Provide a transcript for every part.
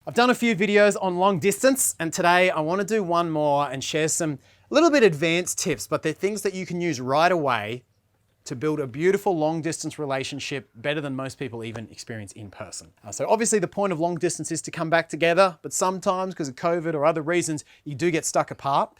I've done a few videos on long distance, and today I want to do one more and share some little bit advanced tips, but they're things that you can use right away to build a beautiful long distance relationship better than most people even experience in person. So obviously the point of long distance is to come back together, but sometimes because of COVID or other reasons, you do get stuck apart.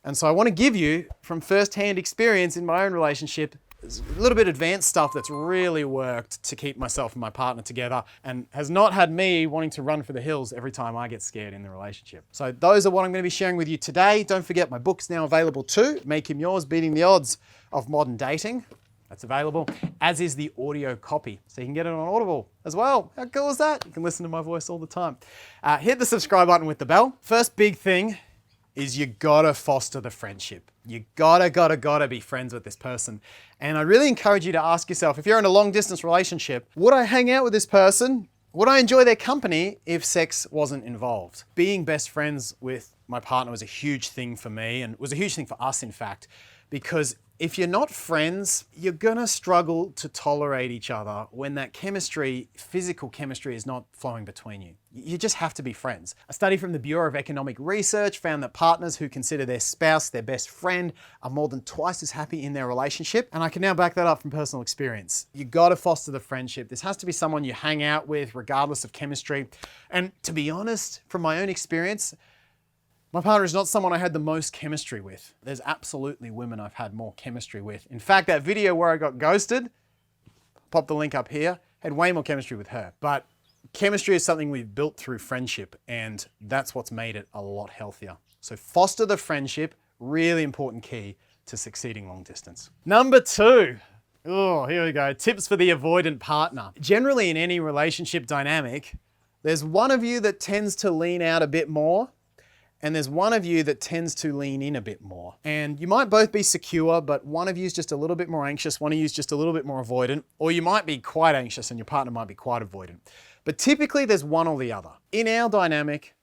And so I want to give you, from first-hand experience in my own relationship, a little bit advanced stuff that's really worked to keep myself and my partner together and has not had me wanting to run for the hills every time I get scared in the relationship. So those are what I'm going to be sharing with you today. Don't forget my book's now available too, Make Him Yours, Beating the Odds of Modern Dating. That's available, as is the audio copy. So you can get it on Audible as well. How cool is that? You can listen to my voice all the time. Hit the subscribe button with the bell. First big thing is you gotta foster the friendship. You gotta be friends with this person. And I really encourage you to ask yourself, if you're in a long distance relationship, would I hang out with this person? Would I enjoy their company if sex wasn't involved? Being best friends with my partner was a huge thing for me, and was a huge thing for us, in fact, because if you're not friends, you're gonna struggle to tolerate each other when that chemistry, physical chemistry, is not flowing between you. You just have to be friends. A study from the Bureau of Economic Research found that partners who consider their spouse their best friend are more than twice as happy in their relationship. And I can now back that up from personal experience. You gotta foster the friendship. This has to be someone you hang out with regardless of chemistry. And to be honest, from my own experience, my partner is not someone I had the most chemistry with. There's absolutely women I've had more chemistry with. In fact, that video where I got ghosted, pop the link up here, had way more chemistry with her. But chemistry is something we've built through friendship, and that's what's made it a lot healthier. So foster the friendship, really important key to succeeding long distance. Number 2. Oh, here we go. Tips for the avoidant partner. Generally in any relationship dynamic, there's one of you that tends to lean out a bit more, and there's one of you that tends to lean in a bit more. And you might both be secure, but one of you is just a little bit more anxious, one of you is just a little bit more avoidant, or you might be quite anxious and your partner might be quite avoidant. But typically there's one or the other. In our dynamic,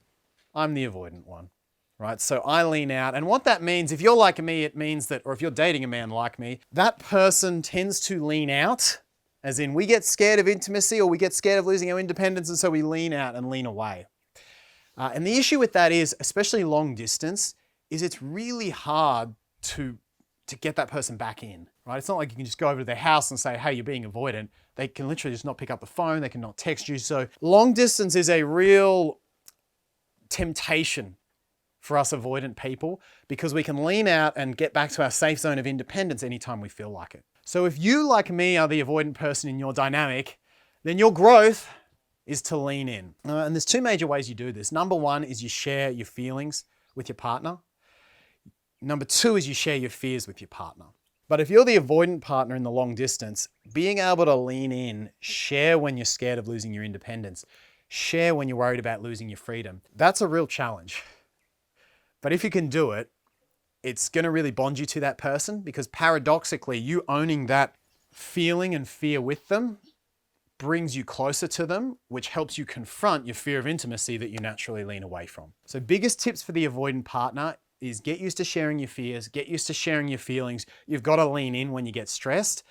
I'm the avoidant one, right? So I lean out, and what that means, if you're like me, it means that, or if you're dating a man like me, that person tends to lean out, as in we get scared of intimacy or we get scared of losing our independence, and so we lean out and lean away. And the issue with that is, especially long distance, is it's really hard to get that person back in, right? It's not like you can just go over to their house and say, hey, you're being avoidant. They can literally just not pick up the phone. They can not text you. So long distance is a real temptation for us avoidant people because we can lean out and get back to our safe zone of independence anytime we feel like it. So if you, like me, are the avoidant person in your dynamic, then your growth is to lean in. And there's 2 major ways you do this. Number 1 is you share your feelings with your partner. Number 2 is you share your fears with your partner. But if you're the avoidant partner in the long distance, being able to lean in, share when you're scared of losing your independence, share when you're worried about losing your freedom, that's a real challenge. But if you can do it, it's gonna really bond you to that person, because paradoxically, you owning that feeling and fear with them brings you closer to them, which helps you confront your fear of intimacy that you naturally lean away from. So biggest tips for the avoidant partner is get used to sharing your fears, get used to sharing your feelings. You've got to lean in when you get stressed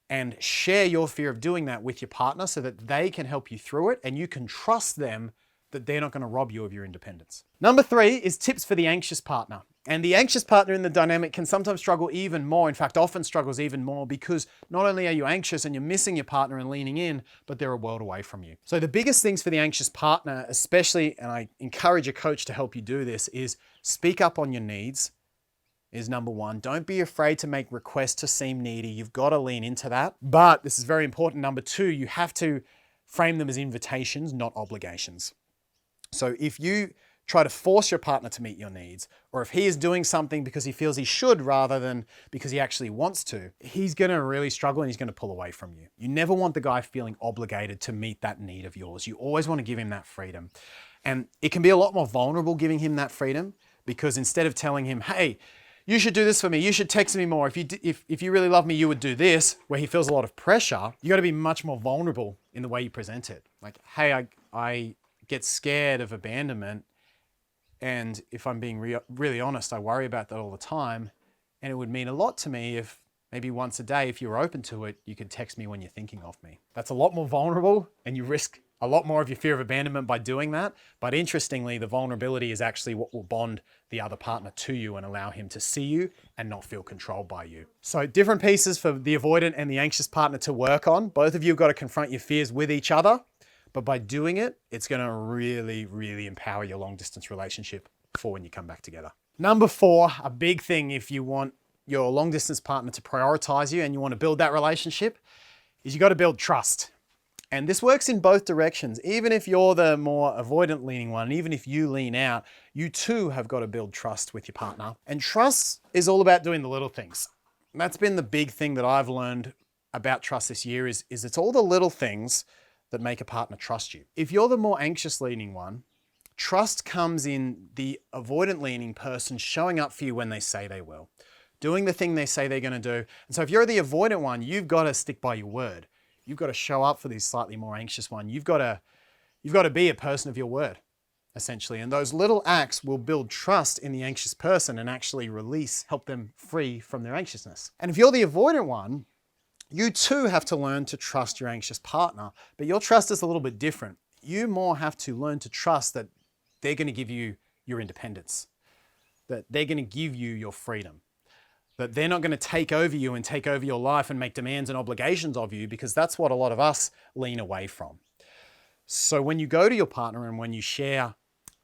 and share your fear of doing that with your partner so that they can help you through it and you can trust them that they're not going to rob you of your independence. Number 3 is tips for the anxious partner. And the anxious partner in the dynamic can sometimes struggle even more, in fact, often struggles even more, because not only are you anxious and you're missing your partner and leaning in, but they're a world away from you. So the biggest things for the anxious partner, especially, and I encourage a coach to help you do this, is speak up on your needs, is number 1. Don't be afraid to make requests to seem needy. You've got to lean into that. But this is very important. Number 2, you have to frame them as invitations, not obligations. So if you try to force your partner to meet your needs, or if he is doing something because he feels he should rather than because he actually wants to, he's gonna really struggle and he's gonna pull away from you. You never want the guy feeling obligated to meet that need of yours. You always wanna give him that freedom. And it can be a lot more vulnerable giving him that freedom, because instead of telling him, hey, you should do this for me, you should text me more, if you really love me, you would do this, where he feels a lot of pressure, you gotta be much more vulnerable in the way you present it. Like, hey, I get scared of abandonment, and if I'm being really honest, I worry about that all the time. And it would mean a lot to me if maybe once a day, if you were open to it, you could text me when you're thinking of me. That's a lot more vulnerable, and you risk a lot more of your fear of abandonment by doing that. But interestingly, the vulnerability is actually what will bond the other partner to you and allow him to see you and not feel controlled by you. So different pieces for the avoidant and the anxious partner to work on. Both of you have got to confront your fears with each other, but by doing it, it's going to really, really empower your long distance relationship for when you come back together. Number 4, a big thing if you want your long distance partner to prioritize you and you want to build that relationship, is you got to build trust. And this works in both directions. Even if you're the more avoidant leaning one, and even if you lean out, you too have got to build trust with your partner. And trust is all about doing the little things. And that's been the big thing that I've learned about trust this year is it's all the little things that make a partner trust you. If you're the more anxious leaning one, trust comes in the avoidant leaning person showing up for you when they say they will, doing the thing they say they're going to do. And so if you're the avoidant one, you've got to stick by your word. You've got to show up for this slightly more anxious one. You've got to be a person of your word, essentially. And those little acts will build trust in the anxious person and actually help them free from their anxiousness. And if you're the avoidant one, you too have to learn to trust your anxious partner, but your trust is a little bit different. You more have to learn to trust that they're going to give you your independence, that they're going to give you your freedom, that they're not going to take over you and take over your life and make demands and obligations of you, because that's what a lot of us lean away from. So when you go to your partner and when you share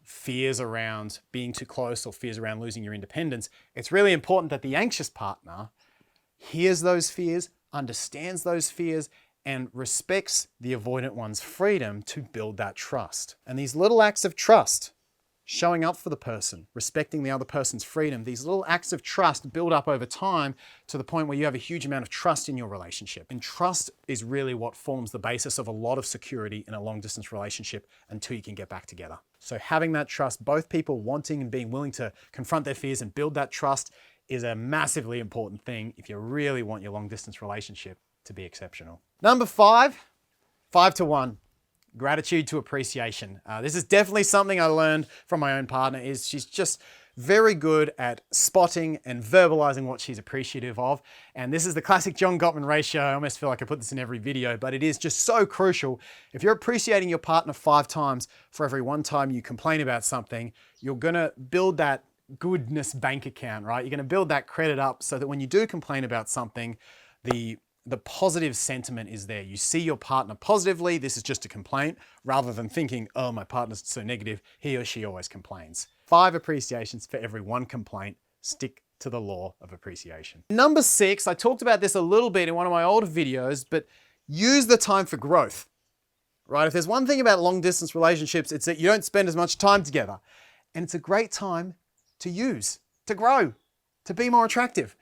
fears around being too close or fears around losing your independence, it's really important that the anxious partner hears those fears, understands those fears, and respects the avoidant one's freedom to build that trust. And these little acts of trust, showing up for the person, respecting the other person's freedom, these little acts of trust build up over time to the point where you have a huge amount of trust in your relationship. And trust is really what forms the basis of a lot of security in a long distance relationship until you can get back together. So having that trust, both people wanting and being willing to confront their fears and build that trust, is a massively important thing if you really want your long distance relationship to be exceptional. Number 5, 5 to 1. Gratitude to appreciation. This is definitely something I learned from my own partner. She's just very good at spotting and verbalizing what she's appreciative of. And this is the classic John Gottman ratio. I almost feel like I put this in every video, but it is just so crucial. If you're appreciating your partner 5 times for every 1 time you complain about something, you're gonna build that goodness bank account, right? You're gonna build that credit up so that when you do complain about something, the positive sentiment is there. You see your partner positively, this is just a complaint, rather than thinking, oh, my partner's so negative, he or she always complains. 5 appreciations for every 1 complaint. Stick to the law of appreciation. Number 6, I talked about this a little bit in one of my older videos, but use the time for growth, right? If there's one thing about long distance relationships, it's that you don't spend as much time together. And it's a great time to use, to grow, to be more attractive.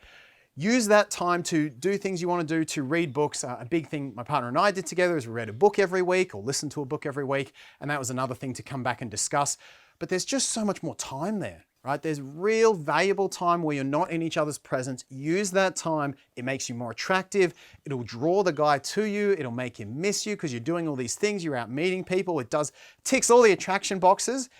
Use that time to do things you want to do, to read books. A big thing my partner and I did together is we read a book every week or listened to a book every week. And that was another thing to come back and discuss. But there's just so much more time there, right? There's real valuable time where you're not in each other's presence. Use that time. It makes you more attractive. It'll draw the guy to you. It'll make him miss you because you're doing all these things. You're out meeting people. It ticks all the attraction boxes.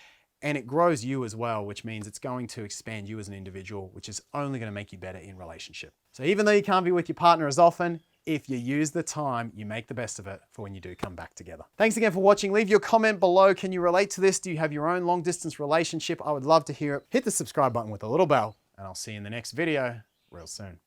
And it grows you as well, which means it's going to expand you as an individual, which is only going to make you better in relationship. So even though you can't be with your partner as often, if you use the time, you make the best of it for when you do come back together. Thanks again for watching. Leave your comment below. Can you relate to this? Do you have your own long distance relationship? I would love to hear it. Hit the subscribe button with a little bell, and I'll see you in the next video real soon.